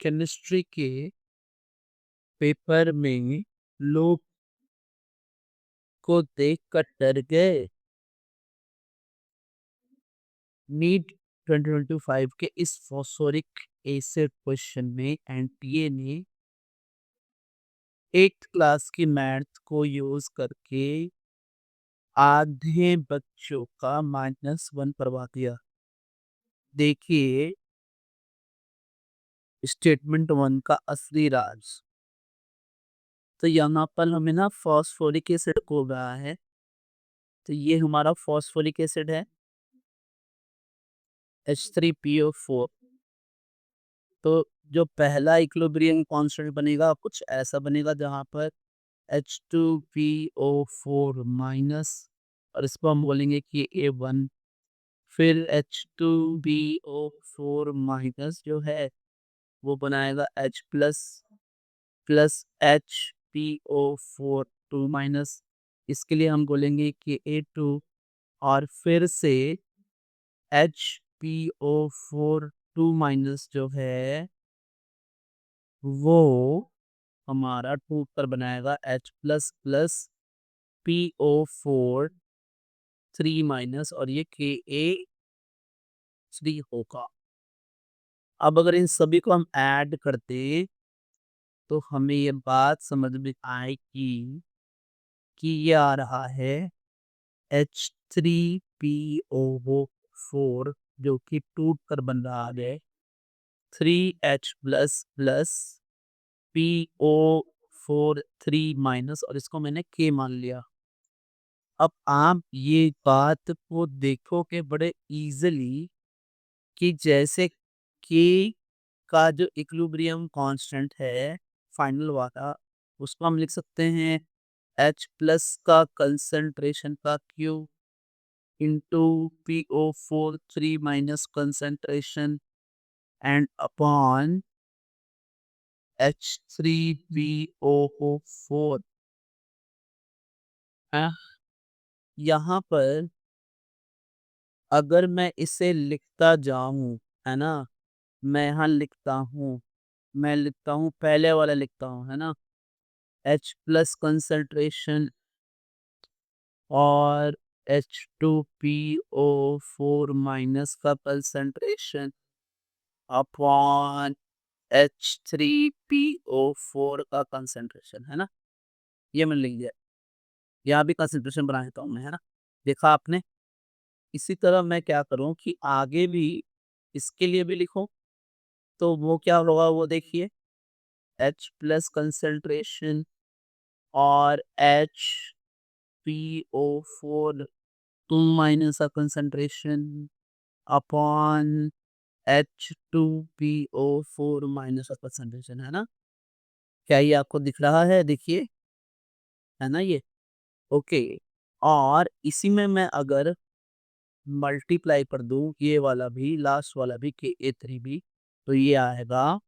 Chemistry के paper में लोग को देखकर डर गए। नीट 2025 के इस फॉस्फोरिक एसिड क्वेश्चन में एनटीए ने 8th क्लास की मैथ को यूज करके आधे बच्चों का -1 करवा दिया। देखिए स्टेटमेंट 1 का असली राज। तो यहाँ पर हमें ना फॉस्फोरिक एसिड को रहा है। तो ये हमारा फॉस्फोरिक एसिड है H3PO4। तो जो पहला इक्विलिब्रियम कांस्टेंट बनेगा कुछ ऐसा बनेगा जहाँ पर H2PO4 माइनस और इसको हम बोलेंगे कि A1। फिर H2PO4 माइनस जो है वो बनाएगा H plus plus HPO4 2 minus. इसके लिए हम बोलेंगे कि A2 और फिर से HPO4 2 माइनस जो है वो हमारा 2 पर बनाएगा H plus plus PO4 3 minus और ये Ka3 होगा। अब अगर इन सभी को हम ऐड करते तो हमें ये बात समझ में आएगी कि ये आ रहा है H3PO4 जो कि टूट कर बन रहा है 3H plus plus PO4 3 minus और इसको मैंने K मान लिया। अब आप ये बात को देखोगे बड़े इजीली कि जैसे K का जो इक्विलिब्रियम कांस्टेंट है फाइनल वाला उसको हम लिख सकते हैं H प्लस का कंसंट्रेशन का Q into PO4 3 minus concentration and upon H3PO4। यहाँ पर अगर मैं इसे लिखता जाऊं, है ना, मैं यहाँ लिखता हूँ, मैं लिखता हूँ पहले वाला लिखता हूँ, है ना, H प्लस कंसंट्रेशन और H2PO4 माइनस का कंसंट्रेशन अपॉन H3PO4 का कंसंट्रेशन, है ना, ये मैंने लिख दिया। यहाँ भी कंसंट्रेशन बना देता हूँ मैं, है ना, देखा आपने। इसी तरह मैं क्या करूँ कि आगे भी इसके लिए भी लिखूं तो वो क्या होगा वो देखिए H प्लस कंसंट्रेशन और HPO4 2 माइनस का कंसंट्रेशन अपॉन H2PO4 माइनस का कंसंट्रेशन, है ना। क्या ये आपको दिख रहा है? देखिए, है ना ये। ओके, और इसी में मैं अगर मल्टीप्लाई कर दूं ये वाला भी लास्ट वाला भी Ka3 भी तो ये आएगा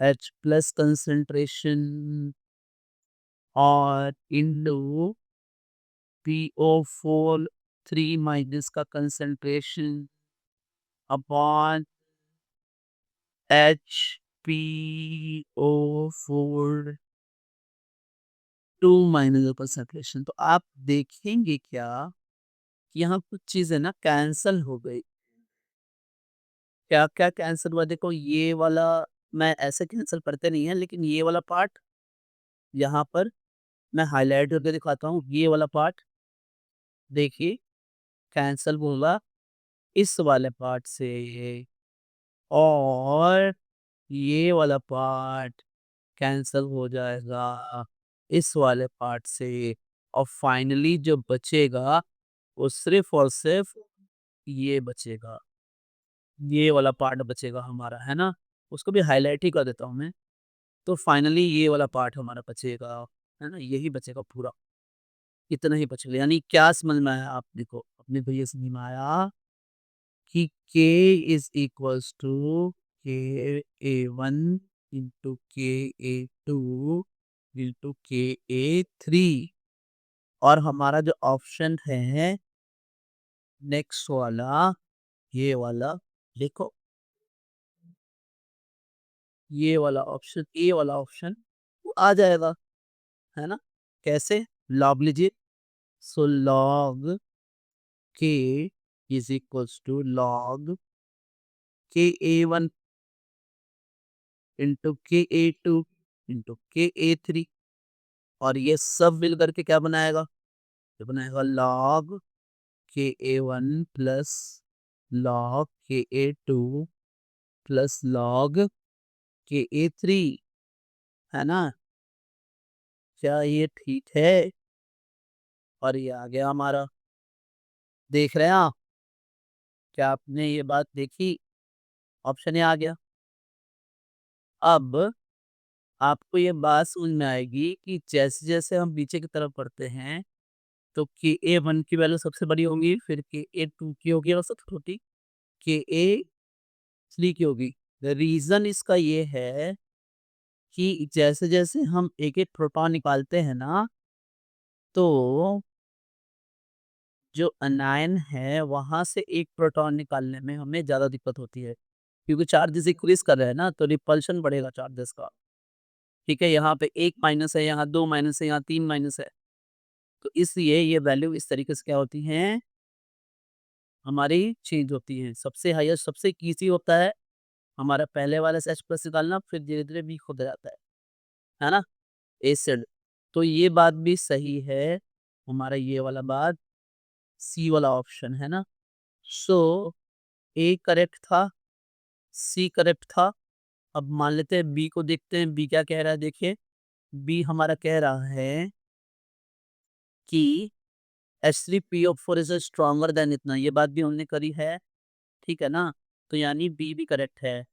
H प्लस कंसंट्रेशन और इंटू PO4 3 माइनस का कंसंट्रेशन अपॉन HPO4 2 माइनस का कंसंट्रेशन। तो आप देखेंगे क्या कि यहाँ कुछ चीजें ना कैंसल हो गई। क्या क्या कैंसल हुआ देखो, ये वाला मैं ऐसे कैंसिल करते नहीं है लेकिन ये वाला पार्ट यहाँ पर मैं हाईलाइट करके दिखाता हूँ। ये वाला पार्ट देखिए कैंसल होगा इस वाले पार्ट से और ये वाला पार्ट कैंसल हो जाएगा इस वाले पार्ट से और फाइनली जो बचेगा वो सिर्फ और सिर्फ ये बचेगा। ये वाला पार्ट बचेगा हमारा, है ना। उसको भी हाईलाइट ही कर देता हूँ मैं। तो फाइनली ये वाला पार्ट हमारा बचेगा, है ना, यही बचेगा पूरा। इतना ही बचेगा, यानी क्या समझ में आया आप देखो अपने भैया समझ में आया कि k is equals to Ka1 into Ka2 into Ka3 और हमारा जो ऑप्शन है नेक्स्ट वाला ये वाला देखो ये वाला ऑप्शन, ए वाला ऑप्शन वो आ जाएगा, है ना? कैसे? लॉग लीजिए। सो लॉग के इज इक्वल्स टू लॉग के ए वन इंटू के ए टू इंटू के ए थ्री, और ये सब मिल करके क्या बनाएगा? ये बनाएगा लॉग के ए वन प्लस लॉग के ए टू प्लस लॉग के ए थ्री, है ना? क्या ये ठीक है? और ये आ गया हमारा। देख रहे हैं आप? क्या आपने ये बात देखी? ऑप्शन ए आ गया। अब आपको ये बात समझ में आएगी कि जैसे-जैसे हम पीछे की तरफ बढ़ते हैं, तो के ए 1 की वैल्यू सबसे बड़ी होगी, फिर के ए 2 की होगी और सबसे छोटी के ए 3 की होगी। द रीज़न इसका ये है कि जैसे-जैसे हम एक-एक प्रोटॉन निकालते हैं ना, तो जो अनायन है, वहाँ से एक प्रोटॉन निकालने में हमें ज़्यादा दिक्कत होती है। क्योंकि चार्जेज़ इंक्रीज़ कर रहे हैं ना, तो रिपल्शन बढ़ेगा चार्जेज़ का। ठीक है? यहाँ पे 1 माइनस है, यहाँ 2 माइनस है, यहाँ 3 माइनस है। तो इसलिए ये वैल्यू इस तरीके से क्या होती हैं, हमारी चेंज होती हैं। सबसे हाईएस्ट, सबसे ईज़ी होता है हमारा पहले वाला से H प्लस निकालना, फिर धीरे-धीरे वीक होता जाता है ना? एसिड। तो ये बात भी सही है, हमारा ये वाला बात, सी वाला ऑप्शन, है ना? सो ए करेक्ट था, सी करेक्ट था। अब मान लेते हैं बी को, देखते हैं बी क्या कह रहा है, देखिए। बी हमारा कह रहा है कि H3PO4 इज़ स्ट्रॉन्गर देन इतना, ये बात भी हमने करी है, ठीक है ना? तो यानी बी भी करेक्ट है।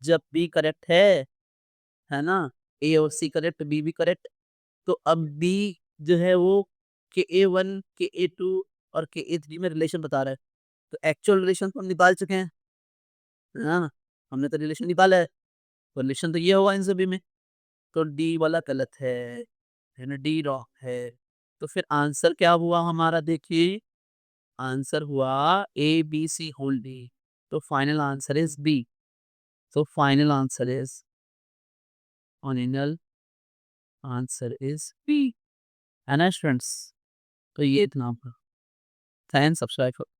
जब बी करेक्ट है ना? ए और सी करेक्ट, बी भी करेक्ट। तो अब बी जो है वो के ए1, के ए2 और के ए3 में रिलेशन बता रहा है। तो एक्चुअल रिलेशन तो हम निकाल चुके हैं, है ना? हमने तो रिलेशन निकाला है, तो रिलेशन तो ये होगा इन सभी में। तो डी वाला गलत है ना? डी रॉन्ग है। तो फिर आंसर क्या हुआ हमारा, देखिए। आंसर हुआ ए, बी, सी होल डी। तो final answer is B. So final answer is, final answer is B. है ना स्टूडेंट्स? तो ये इतना था। Thanks, subscribe